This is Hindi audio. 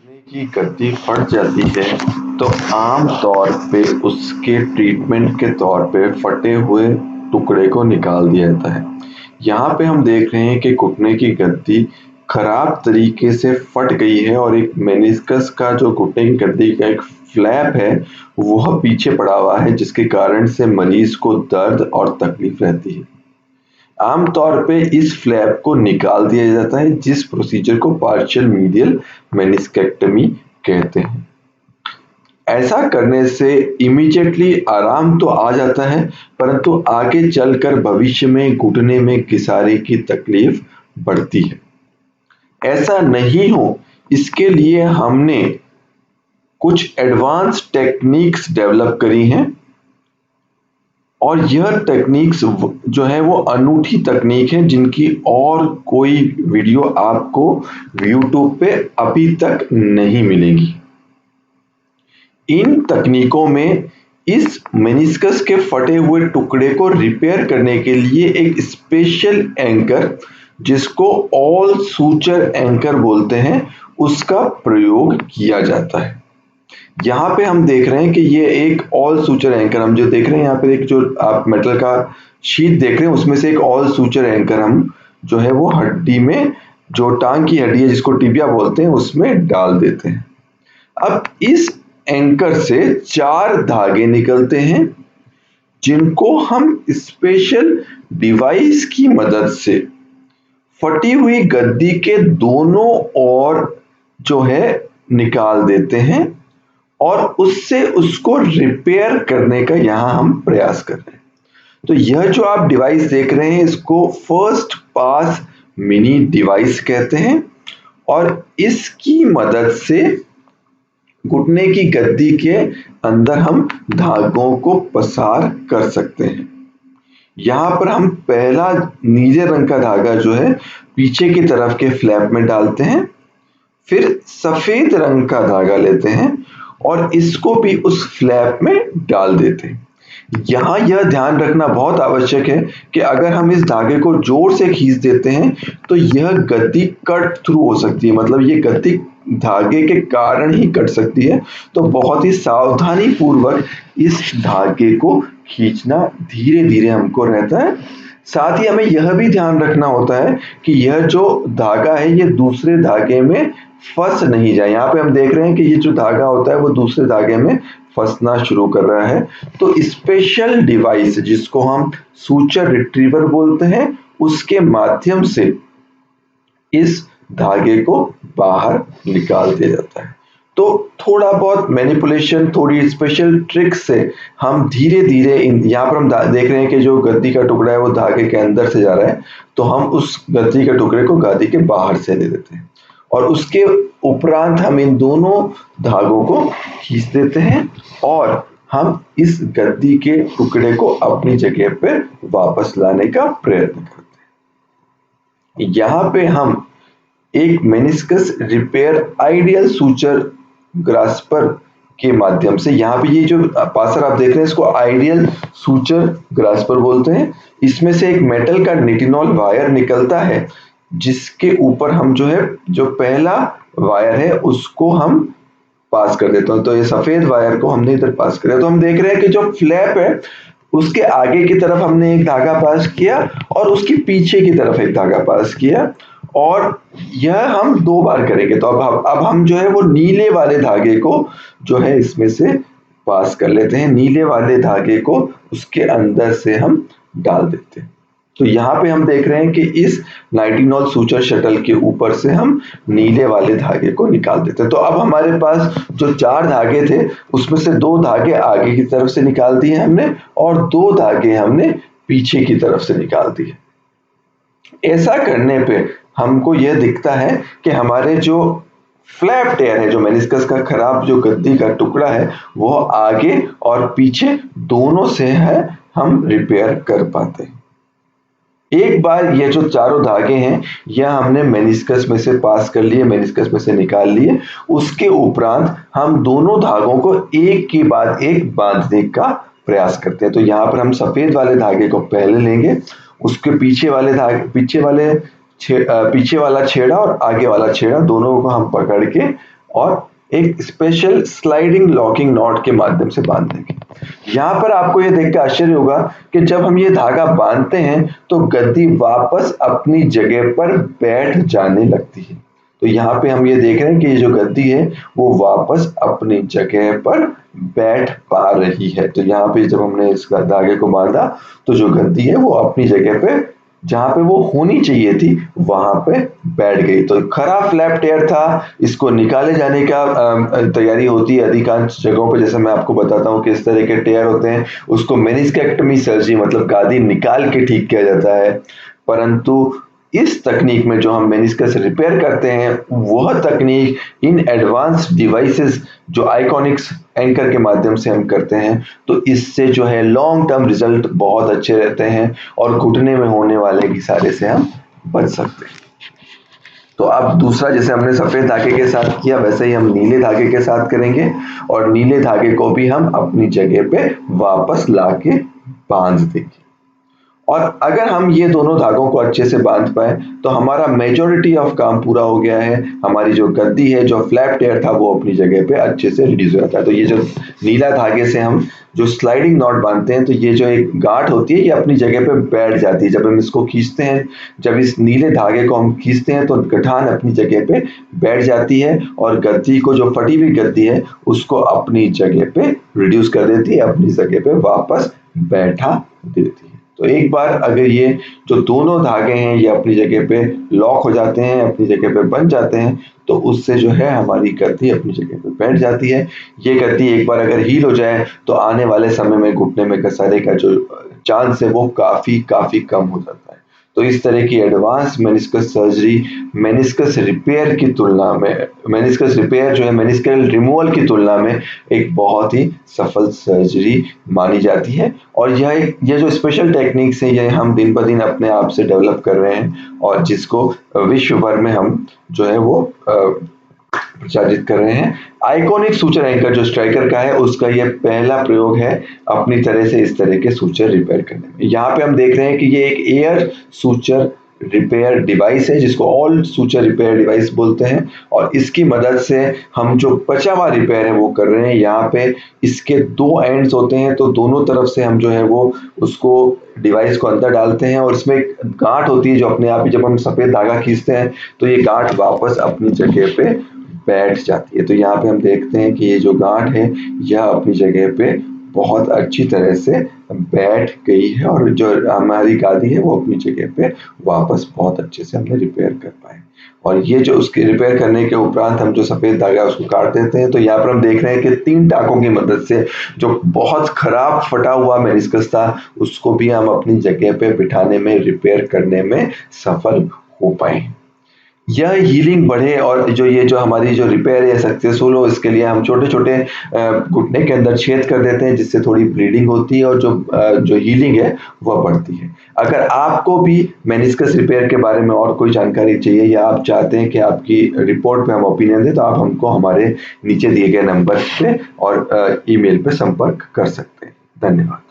घुटने की गद्दी फट जाती है तो आम तौर पे उसके ट्रीटमेंट के तौर पे फटे हुए टुकड़े को निकाल दिया जाता है। यहाँ पे हम देख रहे हैं कि घुटने की गद्दी खराब तरीके से फट गई है और एक मेनिस्कस का जो घुटने की गद्दी का एक फ्लैप है वह पीछे पड़ा हुआ है, जिसके कारण से मरीज को दर्द और तकलीफ रहती है। आमतौर पे इस फ्लैप को निकाल दिया जाता है, जिस प्रोसीजर को पार्शियल मीडियल मेनिस्केक्टमी कहते हैं। ऐसा करने से इमीडिएटली आराम तो आ जाता है, परंतु आगे चलकर भविष्य में घुटने में घिसारे की तकलीफ बढ़ती है। ऐसा नहीं हो, इसके लिए हमने कुछ एडवांस टेक्निक्स डेवलप करी हैं और यह टेक्निक्स जो है वो अनूठी तकनीक है, जिनकी और कोई वीडियो आपको यूट्यूब पे अभी तक नहीं मिलेगी। इन तकनीकों में इस मेनिस्कस के फटे हुए टुकड़े को रिपेयर करने के लिए एक स्पेशल एंकर, जिसको ऑल सूचर एंकर बोलते हैं, उसका प्रयोग किया जाता है। यहाँ पे हम देख रहे हैं कि ये एक ऑल सूचर एंकर हम जो देख रहे हैं, यहाँ पे एक जो आप मेटल का शीट देख रहे हैं उसमें से एक ऑल सूचर एंकर हम जो है वो हड्डी में, जो टांग की हड्डी है जिसको टिबिया बोलते हैं, उसमें डाल देते हैं। अब इस एंकर से 4 धागे निकलते हैं, जिनको हम स्पेशल डिवाइस की मदद से फटी हुई गद्दी के दोनों ओर जो है निकाल देते हैं और उससे उसको रिपेयर करने का यहाँ हम प्रयास कर रहे हैं। तो यह जो आप डिवाइस देख रहे हैं इसको फर्स्ट पास मिनी डिवाइस कहते हैं और इसकी मदद से घुटने की गद्दी के अंदर हम धागों को पसार कर सकते हैं। यहाँ पर हम पहला नीले रंग का धागा जो है पीछे की तरफ के फ्लैप में डालते हैं, फिर सफेद रंग का धागा लेते हैं और इसको भी उस फ्लैप में डाल देते हैं। यहाँ यह ध्यान रखना बहुत आवश्यक है कि अगर हम इस धागे को जोर से खींच देते हैं तो यह गद्दी कट थ्रू हो सकती है, मतलब ये गद्दी धागे के कारण ही कट सकती है। तो बहुत ही सावधानी पूर्वक इस धागे को खींचना धीरे धीरे हमको रहता है। साथ ही हमें यह भी ध्यान रखना होता है कि यह जो धागा है ये दूसरे धागे में फंस नहीं जाए। यहाँ पे हम देख रहे हैं कि ये जो धागा होता है वो दूसरे धागे में फंसना शुरू कर रहा है। तो स्पेशल डिवाइस जिसको हम सूचर रिट्रीवर बोलते हैं, उसके माध्यम से इस धागे को बाहर निकाल दिया जाता है। तो थोड़ा बहुत मैनिपुलेशन, थोड़ी स्पेशल ट्रिक से हम धीरे धीरे यहाँ पर हम देख रहे हैं कि जो गद्दी का टुकड़ा है वो धागे के अंदर से जा रहा है, तो हम उस गद्दी के टुकड़े को गद्दी के बाहर से ले लेते हैं और उसके उपरांत हम इन दोनों धागों को खींच देते हैं और हम इस गद्दी के टुकड़े को अपनी जगह पे वापस लाने का प्रयत्न करते हैं। यहाँ पे हम एक मेनिस्कस रिपेयर आइडियल सूचर ग्रास्पर के माध्यम से, यहाँ पे ये जो पासर आप देख रहे हैं इसको आइडियल सूचर ग्रास्पर बोलते हैं। इसमें से एक मेटल का निटिनॉल वायर निकलता है, जिसके ऊपर हम जो है जो पहला वायर है उसको हम पास कर देते हैं। तो ये सफेद वायर को हमने इधर पास कर दिया। तो हम देख रहे हैं कि जो फ्लैप है उसके आगे की तरफ हमने एक धागा पास किया और उसके पीछे की तरफ एक धागा पास किया और यह हम 2 बार करेंगे। तो अब हम जो है वो नीले वाले धागे को जो है इसमें से पास कर लेते हैं। नीले वाले धागे को उसके अंदर से हम डाल देते हैं। तो यहाँ पे हम देख रहे हैं कि इस नाइटिनॉल सूचर शटल के ऊपर से हम नीले वाले धागे को निकाल देते हैं। तो अब हमारे पास जो 4 धागे थे उसमें से 2 धागे आगे की तरफ से निकाल दिए हमने और 2 धागे हमने पीछे की तरफ से निकाल दिए। ऐसा करने पे हमको यह दिखता है कि हमारे जो फ्लैप टेयर है, जो मेनिस्कस का खराब जो गद्दी का टुकड़ा है, वो आगे और पीछे दोनों से है हम रिपेयर कर पाते हैं। एक बार ये जो चारों धागे हैं यह हमने मेनिस्कस में से पास कर लिए, मेनिस्कस में से निकाल लिए। उसके उपरांत हम दोनों धागों को एक के बाद एक बांधने का प्रयास करते हैं। तो यहाँ पर हम सफेद वाले धागे को पहले लेंगे, उसके पीछे वाले धागे पीछे वाला छेड़ा और आगे वाला छेड़ा दोनों को हम पकड़ के और एक स्पेशल स्लाइडिंग लॉकिंग नॉट के माध्यम से बांध देंगे। यहाँ पर आपको ये देख के आश्चर्य होगा कि जब हम ये धागा बांधते हैं तो गद्दी वापस अपनी जगह पर बैठ जाने लगती है। तो यहाँ पे हम ये देख रहे हैं कि ये जो गद्दी है वो वापस अपनी जगह पर बैठ पा रही है। तो यहाँ पे जब हमने इस धागे को बांधा तो जो गद्दी है वो अपनी जगह पे जहाँ पे वो होनी चाहिए थी वहां पे बैठ गई। तो खरा फ्लैप टेयर था, इसको निकाले जाने का तैयारी होती है अधिकांश जगहों पे। जैसे मैं आपको बताता हूँ किस तरह के टेयर होते हैं, उसको मेनिस्केक्टमी सर्जरी मतलब गादी निकाल के ठीक किया जाता है। परंतु इस तकनीक में जो हम मेनिस्कस रिपेयर करते हैं वह तकनीक इन एडवांस डिवाइसेस जो आइकॉनिक्स एंकर के माध्यम से हम करते हैं, तो इससे जो है लॉन्ग टर्म रिजल्ट बहुत अच्छे रहते हैं और घुटने में होने वाले घिसारे से हम बच सकते हैं। तो अब दूसरा, जैसे हमने सफेद धागे के साथ किया वैसे ही हम नीले धागे के साथ करेंगे और नीले धागे को भी हम अपनी जगह पे वापस लाके बांध देंगे। और अगर हम ये दोनों धागों को अच्छे से बांध पाए तो हमारा मेजॉरिटी ऑफ काम पूरा हो गया है। हमारी जो गद्दी है, जो फ्लैप टेयर था, वो अपनी जगह पे अच्छे से रिड्यूस हो जाता है। तो ये जो नीला धागे से हम जो स्लाइडिंग नॉट बांधते हैं तो ये जो एक गांठ होती है ये अपनी जगह पे बैठ जाती है। जब हम इसको खींचते हैं, जब इस नीले धागे को हम खींचते हैं तो गठान अपनी जगह पे बैठ जाती है और गद्दी को, जो फटी हुई गद्दी है, उसको अपनी जगह पे रिड्यूस कर देती है, अपनी जगह पे वापस बैठा देती है। तो एक बार अगर ये जो दोनों धागे हैं ये अपनी जगह पे लॉक हो जाते हैं, अपनी जगह पे बन जाते हैं, तो उससे जो है हमारी गद्दी अपनी जगह पे बैठ जाती है। ये गद्दी एक बार अगर हील हो जाए तो आने वाले समय में घुटने में घसारे का जो चांस है वो काफी काफी कम हो जाता है। तो इस तरह की advance meniscus surgery meniscus repair की तुलना में, मेनिस्कस रिपेयर जो है मेनिस्कल रिमूवल की तुलना में एक बहुत ही सफल सर्जरी मानी जाती है। और यह जो स्पेशल टेक्निक्स हैं ये हम दिन ब दिन अपने आप से डेवलप कर रहे हैं और जिसको विश्व भर में हम जो है वो प्रचारित कर रहे हैं। आइकॉनिक सूचर एंकर जो स्ट्राइकर का है उसका ये पहला प्रयोग है अपनी तरह से इस तरह के सूचर रिपेयर करने में। यहाँ पे हम देख रहे हैं कि ये एक एयर सूचर रिपेयर डिवाइस है जिसको ऑल सूचर रिपेयर डिवाइस बोलते हैं और इसकी मदद से हम जो बचा हुआ रिपेयर है वो कर रहे हैं। यहाँ पे इसके दो एंड्स होते हैं तो दोनों तरफ से हम जो है वो उसको डिवाइस को अंदर डालते हैं और इसमें एक गांठ होती है जो अपने आप ही जब हम सफेद धागा खींचते हैं तो ये गांठ वापस अपनी जगह पे बैठ जाती है। तो यहाँ पे हम देखते हैं कि ये जो गांठ है यह अपनी जगह पे बहुत अच्छी तरह से बैठ गई है और जो हमारी गादी है वो अपनी जगह पे वापस बहुत अच्छे से हमने रिपेयर कर पाए। और ये जो उसके रिपेयर करने के उपरांत हम जो सफेद धागा है उसको काट देते हैं। तो यहाँ पर हम देख रहे हैं कि 3 टाकों की मदद से जो बहुत खराब फटा हुआ मेनिस्कस था उसको भी हम अपनी जगह पे बिठाने में, रिपेयर करने में सफल हो पाए। यह हीलिंग बढ़े और ये जो हमारी जो रिपेयर है सक्सेसफुल हो, इसके लिए हम छोटे छोटे घुटने के अंदर छेद कर देते हैं जिससे थोड़ी ब्लीडिंग होती है और जो हीलिंग है वह बढ़ती है। अगर आपको भी मेनिस्कस रिपेयर के बारे में और कोई जानकारी चाहिए या आप चाहते हैं कि आपकी रिपोर्ट पे हम ओपिनियन दें तो आप हमको हमारे नीचे दिए गए नंबर पे और ईमेल पे संपर्क कर सकते हैं। धन्यवाद।